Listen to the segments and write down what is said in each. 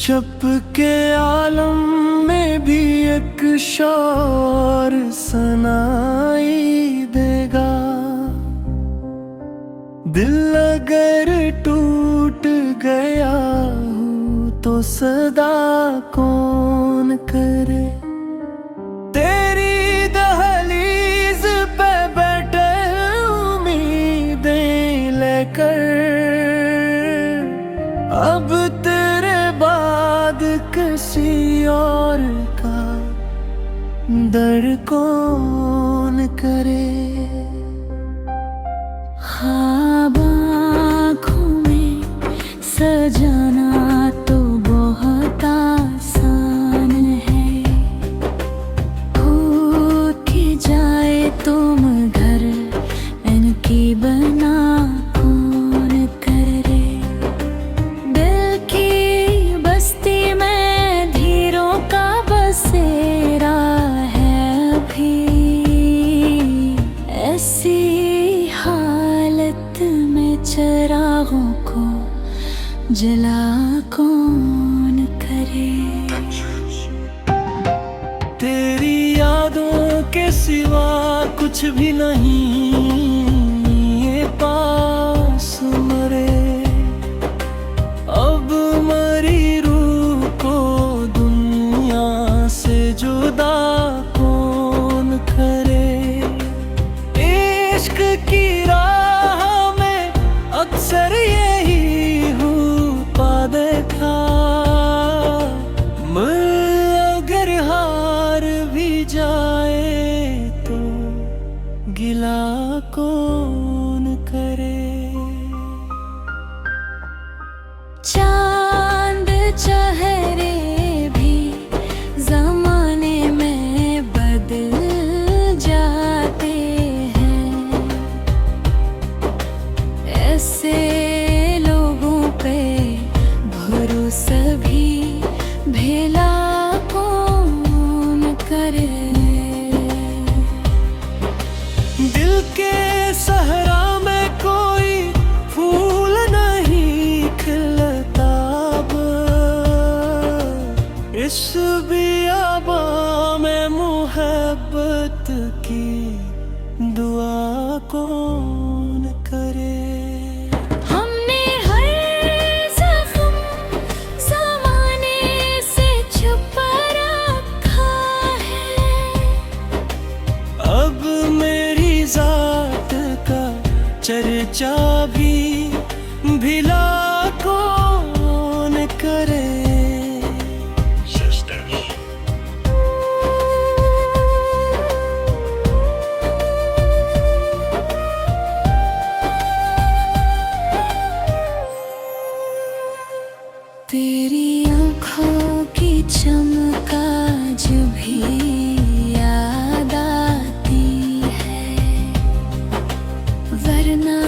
चुप के आलम में भी एक शौर सुनाई देगा। दिल अगर टूट गया हो तो सदा कौन करे। तेरी दहलीज पे बैठे उम्मीदें लेकर, अब तेरे बाद किसी और का दर कौन करे। ख्वाब आँखों में सजाना तो बहुत आसान है, खुद की जाए तुम घर इनकी बना कौन करे। दिल की बस्ती में धीरों का बसेरा है अभी, ऐसी हालत में चिरागों को जला कौन करे। तेरी यादों के सिवा कुछ भी नहीं ये पास मरे। अब मरी रूह को दुनिया से जुदा कौन करे। इश्क की राह में अक्सर यही हूँ पा देखा, अगर हार भी जाए तो गिला कौन करे। चांद चेहरे भी जमाने में बदल जाते हैं, ऐसे लोगों पे भरोसा भी भला कौन करे। दिल के सहरा में कोई फूल नहीं खिलता, इस बियाबा में मोहब्बत की दुआ कौन करे। हमने हर जख्म ज़माने से छुपा रखा है, अब मेरी जात का चर्चा भी भिला कौन करे। तेरी आँखों की चमक आज भी याद आती है, वरना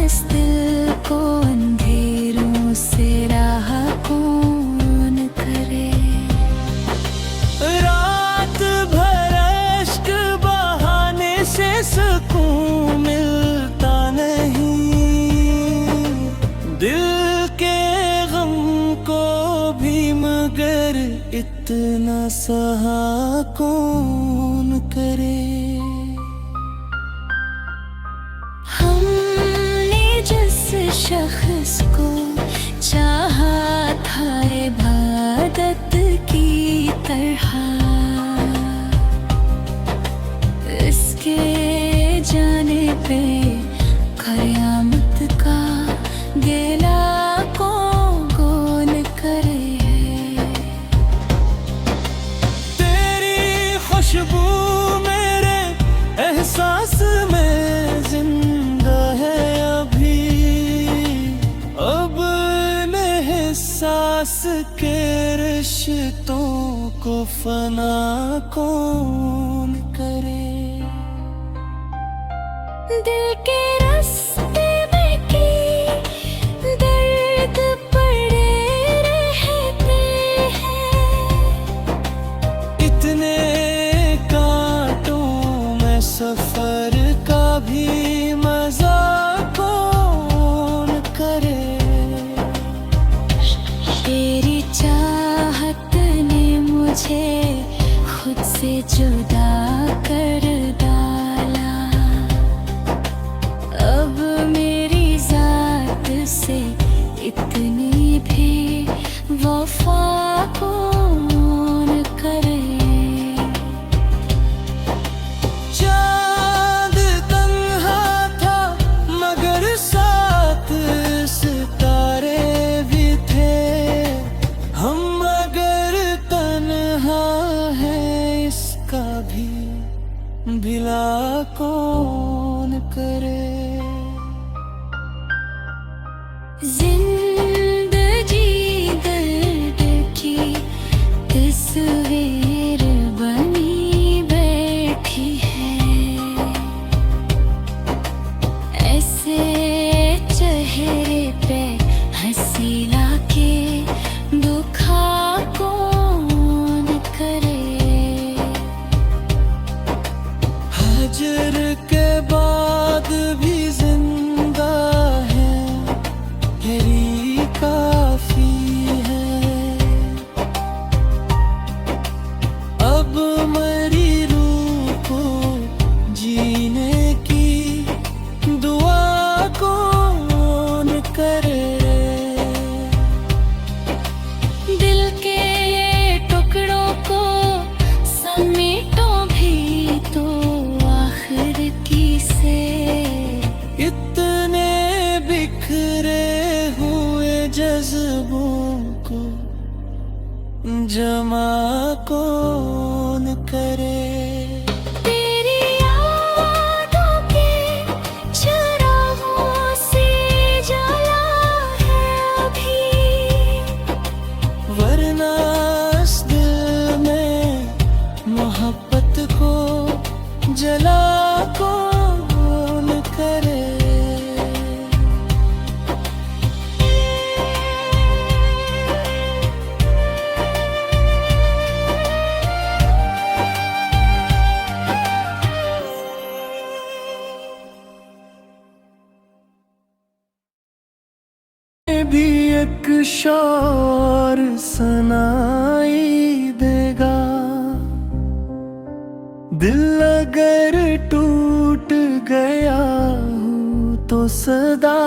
इस दिल को अंधेरों से राह कौन करे। रात भर अश्क बहाने से सुकून मिलता नहीं, दिल के गम को भी मगर इतना सहा कौन करे। हमने जिस शख्स को चाहा था इबादत की तरह, इसके जाने पे क़यामत का गिला कौन करे। तेरी खुशबू मेरे एहसास में जिंदा है अभी, अब एहसास के रिश्तों को फना कौन करे। दिल के रास्ते में की दर्द पड़े रहते हैं, इतने कांटों में सफर का भी मजा कौन करे। तेरी चाह खुद से जुदा कर डाला। अब मेरी जात से इतनी भी वफा कौन करे। चांद तन्हा था मगर साथ सितारे भी थे। हम मगर तन्हा है इसका भी भिला कौन करे। जिंदगी दर्द की तस्वीर बनी बैठी है। ऐसे चेहरे पे हंसी लाके दुखा कौन करे। हजर के बाद भी जिंदा है यही काफी है। अब मरी रूह को जीने की दुआ कौन करे। दिल के टुकड़ों को समेटो भी तो आखिर किसे। इतने बिखरे हुए जज्बों को जमा कौन करे। तेरी यादों के चिरागों से जला है अभी। वरना इस दिल में मोहब्बत को जला कौन करे। भी एक शौर सुनाई देगा। दिल अगर टूट गया हूँ तो सदा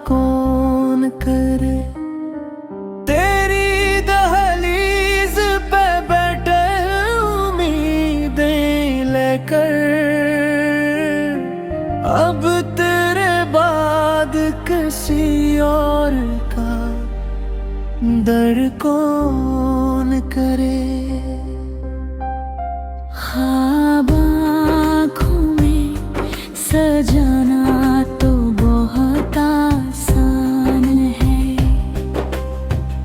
कौन करे। तेरी दहलीज पे बैठे उम्मीदें लेकर अब तेरे बाद किसी और का दर कौन करे। ख्वाब आँखों में सजाना तो बहुत आसान है।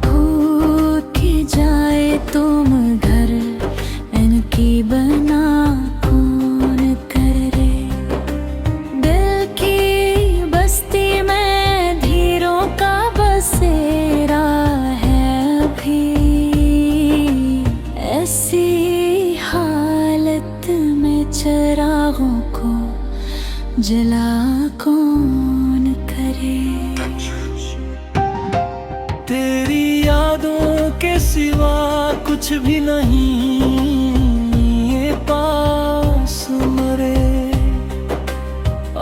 खुद की जाए तुम घर इनकी बना कौन करे। दिल की बस्ती में धीरों का बसेरा है अभी। ऐसी हालत में चिरागों को जला कौन करे। तेरी यादों के सिवा कुछ भी नहीं ये पास मरे।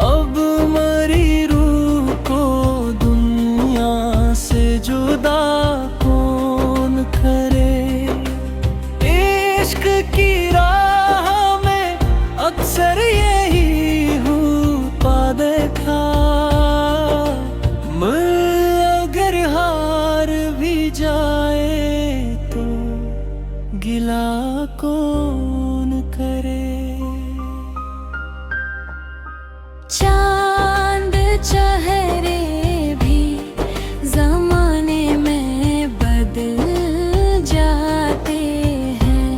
अब मरी रूह को दुनिया से जुदा कौन करे। इश्क की राह में अक्सर यही हूँ पा देखा। अगर हार भी जाए तो गिला कौन करे। चांद चेहरे भी जमाने में बदल जाते हैं।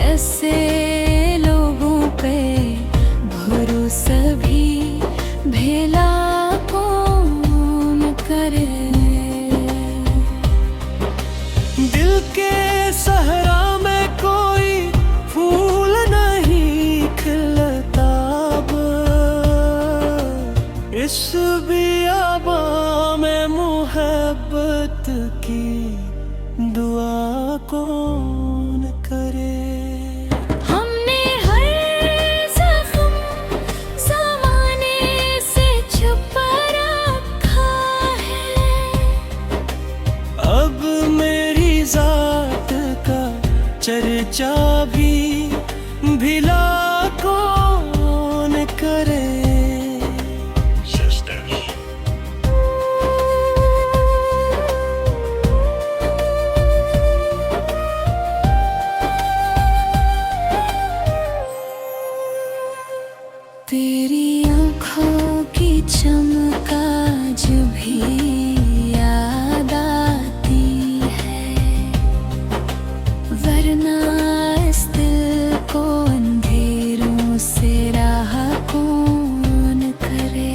ऐसे लोगों पे भरोसा भी भला कौन करे। दिल के सहरा में कोई फूल नहीं खिलता अब। इस बियाबा में मोहब्बत की दुआ को चर्चा भी भिला कौन करे। तेरी आँखों की चमक आज भी याद आती है, वरना इस दिल को अंधेरों से राह कौन करे।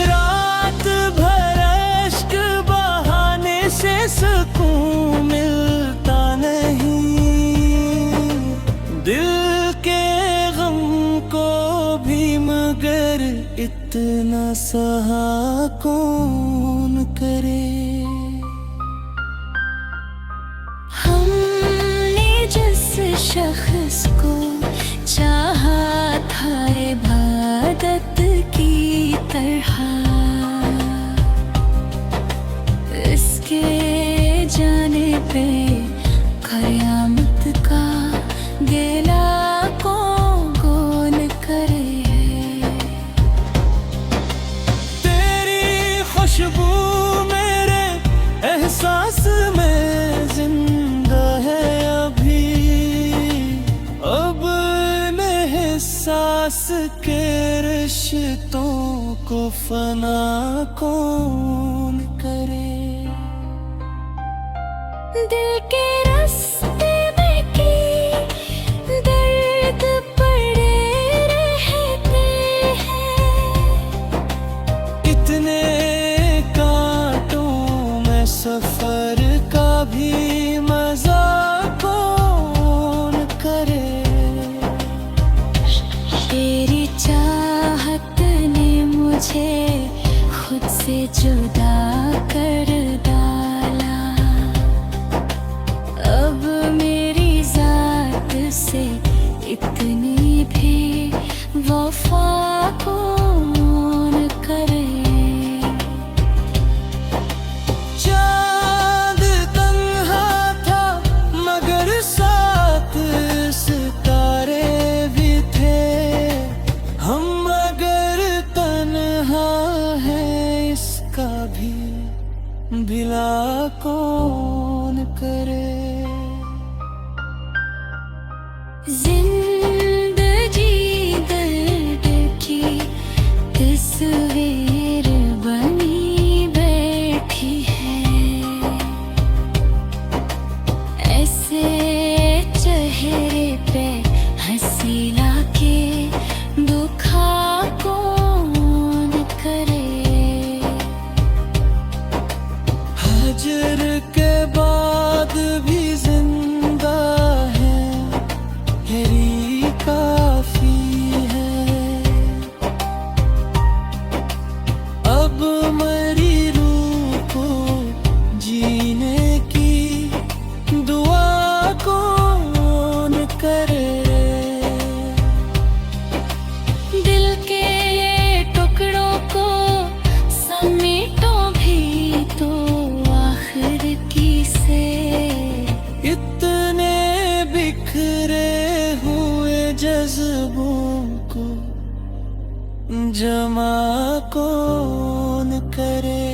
रात भर अश्क बहाने से सुकून मिलता नहीं, दिल के गम को भी मगर इतना सहा कौन करे। हमने जिस शख्स को चाहा था इबादत की तरह, इसके जाने पे कयामत का गिला कौन करे। तेरी खुशबू मेरे एहसास में जिंदा है अभी, अब एहसास के रिश्तों को फना कौन करे। दिल के रास्ते में की दर्द पड़े रहते हैं, इतने कांटों में सफर का भी मजा कौन करे। तेरी चाहत ने मुझे खुद से जुदा कर डाला, अब मेरी जात से इतनी भी वफा कौन करे। चांद तन्हा था मगर साथ सितारे भी थे, हम मगर तन्हा है इसका भी भिला कौन करे। जिंदगी दर्द की तस्वीर बनी बैठी है, ऐसे चेहरे पे हंसी लाके दुखा कौन करे। हजर के बाद भी जिंदा है यही काफी है, अब मरी रूह को जीने की दुआ कौन करे। दिल के टुकड़ों को समेटो भी तो आखिर की से, इतने बिखरे हुए जज्बों को जमा कौन करे।